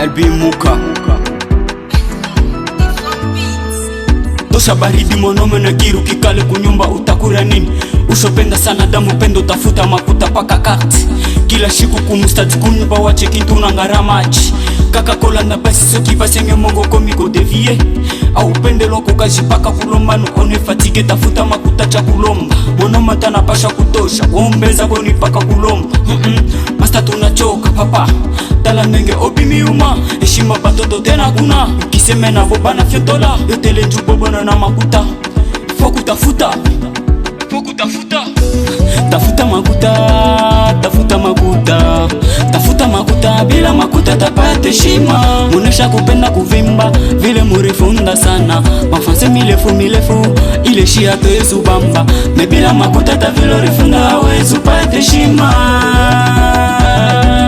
LB Muka Tosha baridi mwanaume na giru kikale kunyumba utakura nini? Ushopenda sana damu pendo tafuta makuta paka karti. Kila shiku kumustati kunyumba wache kintu na ngaramaji. Coca-Cola na basi soki vasenge mongo komiko devie. Au pende loko kaji paka kulomba no one fatigue tafuta makuta cha kulomba. Mwanaume tana pasha kutosha wombeza boni paka kulomba. Masta tunachoka papa tala nenge obi miuma. Heshima batoto tena kuna kiseme na boba na fyotola. Yotele njubo bona na makuta foku tafuta tafuta makuta, tafuta makuta, tafuta makuta, bila makuta tapate shima. Munesha kupenda kuvimba vile murifunda sana. Mafanse milefu ile shia toezu bamba. Mebila makuta ta vile rifunda hawezu pate shima.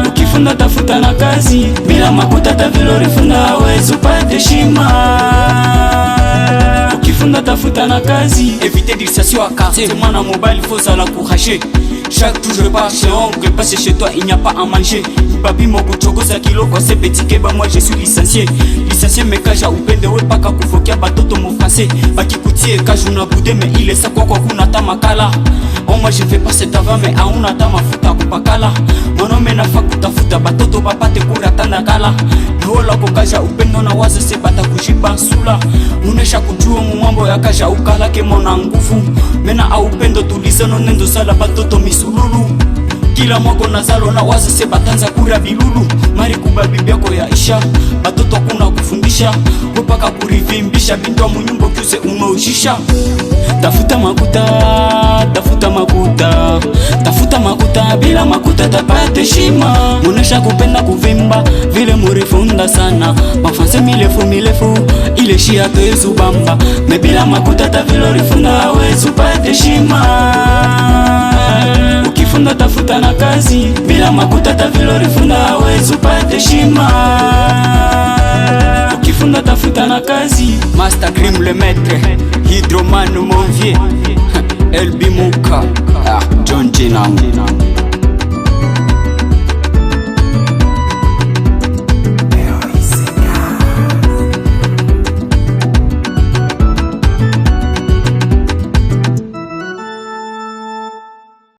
Ukifunda tafuta na kazi, bila makuta ta vile rifunda hawezu pate shima. Ukifunda tafuta na kazi, éviter distraction à quartier. C'est moi dans mobile, faut ça la courager. Chaque jour je pars chez oncle, passer chez toi il n'y a pas à manger. Papi moko choko sa kilo kwa se petit keba, moi je suis licencié. Licencié me kaja upende we paka kufokia batoto mo français. Baki kutie kaju na bude mais il est ça kwa kuna ta makala. Oh moi je fais pas cet avant mais auna ta mafuta kupakala. Mwanaume nafaa kutafuta batoto bapate kurata na kala. Nihola kukaja upendo na waze se bata kujiba sula. Munesha kujua mambo ya kaja ukala ke mona nguvu. Mena au upendo tuliza no nendo sala batoto misululu. Kila mwako nazalo na waze se batanza kura bilulu. Mari kuba bibi yako ya isha batoto kuna kufundisha. Kupaka kurivimbisha bintu wa munyumbo kyuse unaujisha. Tafuta makuta, tafuta makuta, tafuta makuta, bila makuta tapate shima. Munesha kupenda kuvimba vile murifunda sana. Mafanse milefu ile shia toezu bamba. Mebila makuta ta vile rifunda hawezu pate shima. Ukifunda tafuta na kazi, bila makuta ta vile rifunda hawezu pate shima. Ukifunda tafuta na kazi. Master Cream le maître, Hydroman mon vieux, LB Muka, John Jinang.